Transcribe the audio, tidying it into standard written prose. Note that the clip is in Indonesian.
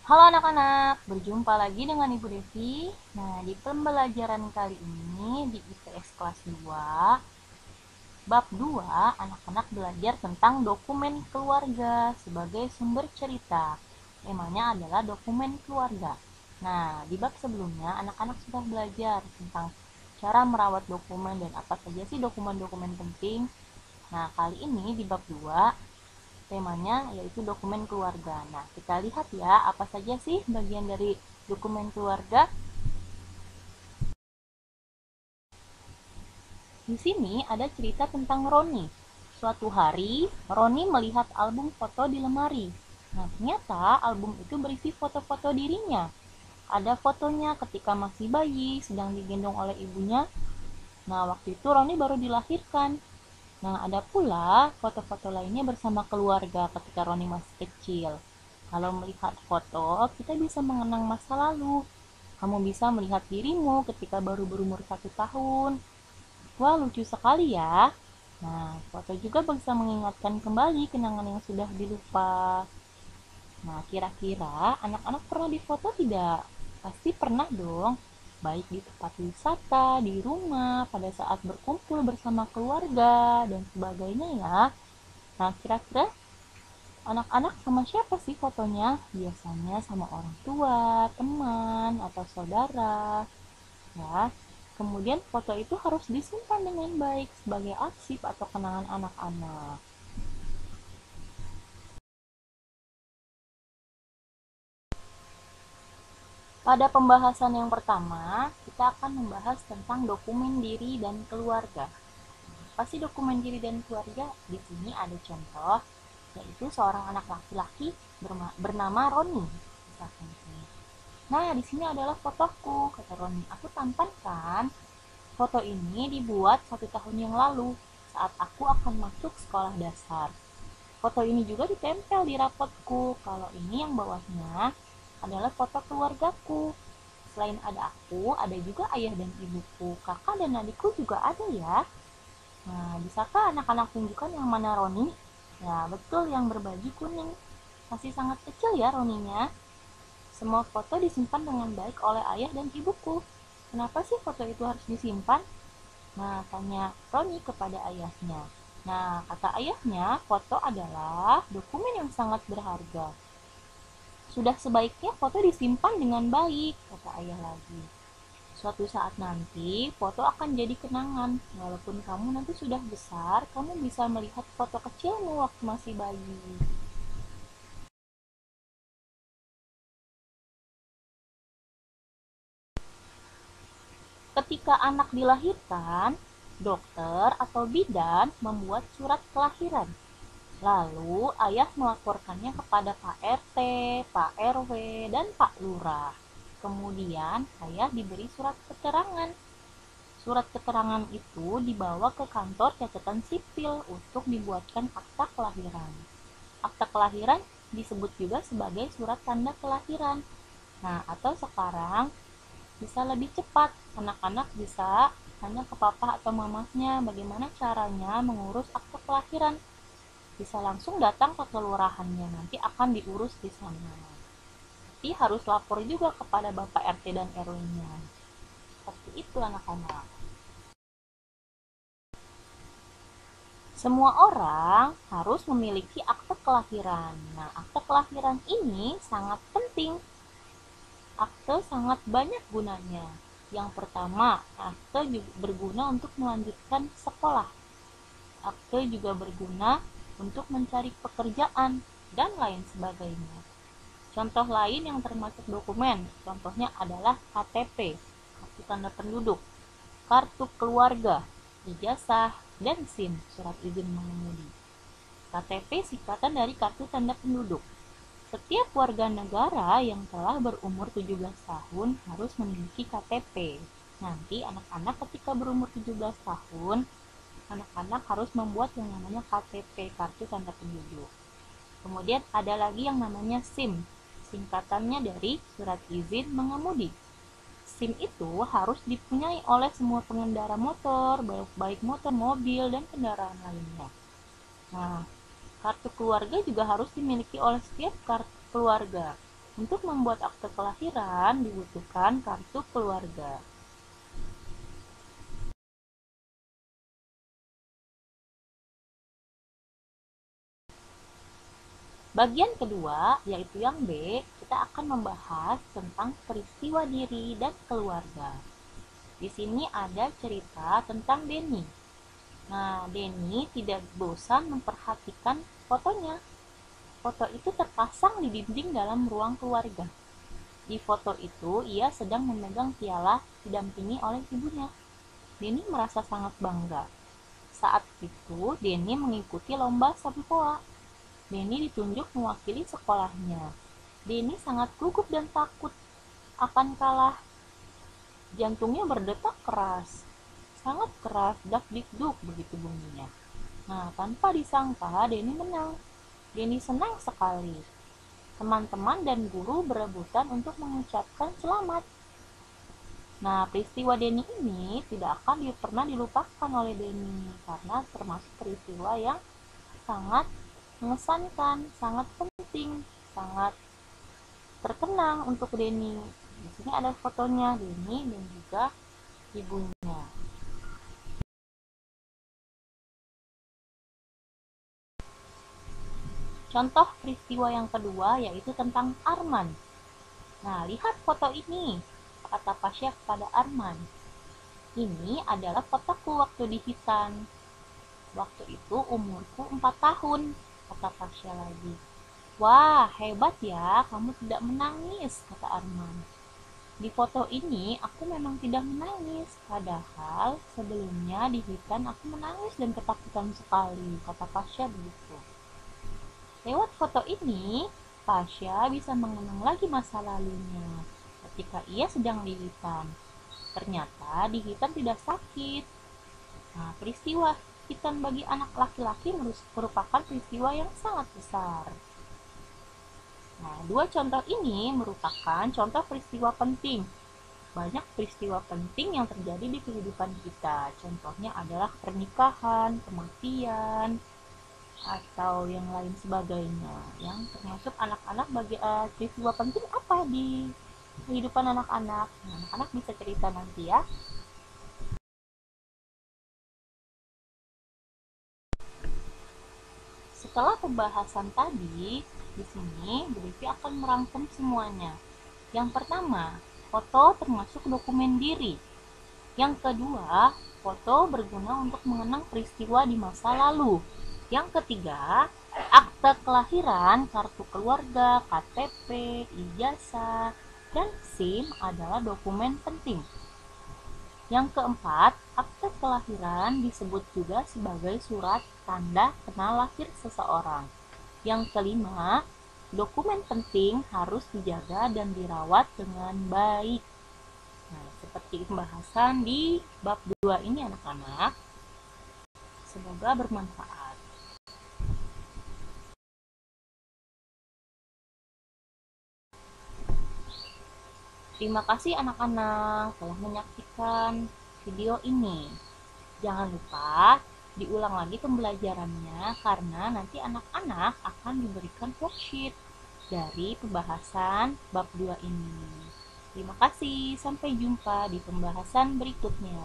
Halo anak-anak, berjumpa lagi dengan Ibu Devi. Nah, di pembelajaran kali ini di IPS kelas 2, bab 2, anak-anak belajar tentang dokumen keluarga sebagai sumber cerita. Temanya adalah dokumen keluarga. Nah, di bab sebelumnya anak-anak sudah belajar tentang cara merawat dokumen dan apa saja sih dokumen-dokumen penting. Nah, kali ini di bab 2 temanya yaitu dokumen keluarga. Nah, kita lihat ya, apa saja sih bagian dari dokumen keluarga. Di sini ada cerita tentang Roni. Suatu hari, Roni melihat album foto di lemari. Nah, ternyata album itu berisi foto-foto dirinya. Ada fotonya ketika masih bayi, sedang digendong oleh ibunya. Nah, waktu itu Roni baru dilahirkan. Nah, ada pula foto-foto lainnya bersama keluarga ketika Roni masih kecil. Kalau melihat foto, kita bisa mengenang masa lalu. Kamu bisa melihat dirimu ketika baru berumur 1 tahun. Wah, lucu sekali ya. Nah, foto juga bisa mengingatkan kembali kenangan yang sudah dilupa. Nah, kira-kira anak-anak pernah difoto tidak? Pasti pernah dong. Baik di tempat wisata, di rumah, pada saat berkumpul bersama keluarga, dan sebagainya ya. Nah, kira-kira anak-anak sama siapa sih fotonya? Biasanya sama orang tua, teman, atau saudara. Ya, kemudian foto itu harus disimpan dengan baik sebagai arsip atau kenangan anak-anak. Pada pembahasan yang pertama, kita akan membahas tentang dokumen diri dan keluarga. Pasti dokumen diri dan keluarga. Di sini ada contoh, yaitu seorang anak laki-laki bernama Roni. Misalkan ini. Nah, di sini adalah fotoku, kata Roni. Aku tampan kan? Foto ini dibuat 1 tahun yang lalu, saat aku akan masuk sekolah dasar. Foto ini juga ditempel di rapotku. Kalau ini yang bawahnya adalah foto keluargaku. Selain ada aku, ada juga ayah dan ibuku. Kakak dan adikku juga ada ya. Nah, bisakah anak-anak tunjukkan yang mana Roni? Ya, betul, yang berbaju kuning. Masih sangat kecil ya Roninya. Semua foto disimpan dengan baik oleh ayah dan ibuku. Kenapa sih foto itu harus disimpan? Nah, tanya Roni kepada ayahnya. Nah, kata ayahnya, foto adalah dokumen yang sangat berharga. Sudah sebaiknya foto disimpan dengan baik, kata ayah lagi. Suatu saat nanti, foto akan jadi kenangan. Walaupun kamu nanti sudah besar, kamu bisa melihat foto kecilmu waktu masih bayi. Ketika anak dilahirkan, dokter atau bidan membuat surat kelahiran. Lalu ayah melaporkannya kepada Pak RT, Pak RW, dan Pak Lurah. Kemudian ayah diberi surat keterangan. Surat keterangan itu dibawa ke kantor catatan sipil untuk dibuatkan akta kelahiran. Akta kelahiran disebut juga sebagai surat tanda kelahiran. Nah, atau sekarang bisa lebih cepat. Anak-anak bisa tanya ke papa atau mamahnya bagaimana caranya mengurus akta kelahiran. Bisa langsung datang ke kelurahannya, nanti akan diurus di sana. Tapi harus lapor juga kepada Bapak RT dan RW-nya. Seperti itu anak-anak. Semua orang harus memiliki akte kelahiran. Nah, akte kelahiran ini sangat penting. Akte sangat banyak gunanya. Yang pertama, akte juga berguna untuk melanjutkan sekolah. Akte juga berguna untuk mencari pekerjaan dan lain sebagainya. Contoh lain yang termasuk dokumen, contohnya adalah KTP, kartu tanda penduduk, kartu keluarga, ijazah, dan SIM, surat izin mengemudi. KTP singkatan dari kartu tanda penduduk. Setiap warga negara yang telah berumur 17 tahun harus memiliki KTP. Nanti anak-anak ketika berumur 17 tahun, anak-anak harus membuat yang namanya KTP, kartu tanda penduduk. Kemudian ada lagi yang namanya SIM, singkatannya dari surat izin mengemudi. SIM itu harus dipunyai oleh semua pengendara motor, baik motor, mobil, dan kendaraan lainnya. Nah, kartu keluarga juga harus dimiliki oleh setiap kartu keluarga. Untuk membuat akte kelahiran dibutuhkan kartu keluarga. Bagian kedua, yaitu yang B, kita akan membahas tentang peristiwa diri dan keluarga. Di sini ada cerita tentang Denny. Nah, Denny tidak bosan memperhatikan fotonya. Foto itu terpasang di dinding dalam ruang keluarga. Di foto itu, ia sedang memegang piala didampingi oleh ibunya. Denny merasa sangat bangga. Saat itu, Denny mengikuti lomba sampoa. Denny ditunjuk mewakili sekolahnya. Denny sangat gugup dan takut akan kalah. Jantungnya berdetak keras, sangat keras, dak-dikduk begitu bunyinya. Nah, tanpa disangka Denny menang. Denny senang sekali. Teman-teman dan guru berebutan untuk mengucapkan selamat. Nah, peristiwa Denny ini tidak akan pernah dilupakan oleh Denny karena termasuk peristiwa yang sangat mengesankan, sangat penting, sangat terkenang untuk Denny. Di sini ada fotonya Denny dan juga ibunya. Contoh peristiwa yang kedua yaitu tentang Arman. Nah, lihat foto ini, kata Pasha kepada Arman. Ini adalah fotoku waktu di Hitan. Waktu itu umurku 4 tahun, kata Pasha lagi. Wah, hebat ya, kamu tidak menangis, kata Arman. Di foto ini aku memang tidak menangis, padahal sebelumnya di Hitan aku menangis dan ketakutan sekali, kata Pasha begitu. Lewat foto ini, Pasha bisa mengenang lagi masa lalunya ketika ia sedang di Hitan. Ternyata di Hitan tidak sakit. Nah, peristiwa Hitan bagi anak laki-laki merupakan peristiwa yang sangat besar. Nah, dua contoh ini merupakan contoh peristiwa penting. Banyak peristiwa penting yang terjadi di kehidupan kita. Contohnya adalah pernikahan, kematian, atau yang lain sebagainya. Yang termasuk anak-anak bagi peristiwa penting apa di kehidupan anak-anak. Nah, anak-anak bisa cerita nanti ya. Setelah pembahasan tadi, di sini Bu Devi akan merangkum semuanya. Yang pertama, foto termasuk dokumen diri. Yang kedua, foto berguna untuk mengenang peristiwa di masa lalu. Yang ketiga, akte kelahiran, kartu keluarga, KTP, ijazah, dan SIM adalah dokumen penting. Yang keempat, akte kelahiran disebut juga sebagai surat tanda kenal lahir seseorang. Yang kelima, dokumen penting harus dijaga dan dirawat dengan baik. Nah, seperti pembahasan di bab 2 ini anak-anak. Semoga bermanfaat. Terima kasih anak-anak telah menyaksikan video ini. Jangan lupa diulang lagi pembelajarannya karena nanti anak-anak akan diberikan worksheet dari pembahasan bab 2 ini. Terima kasih, sampai jumpa di pembahasan berikutnya.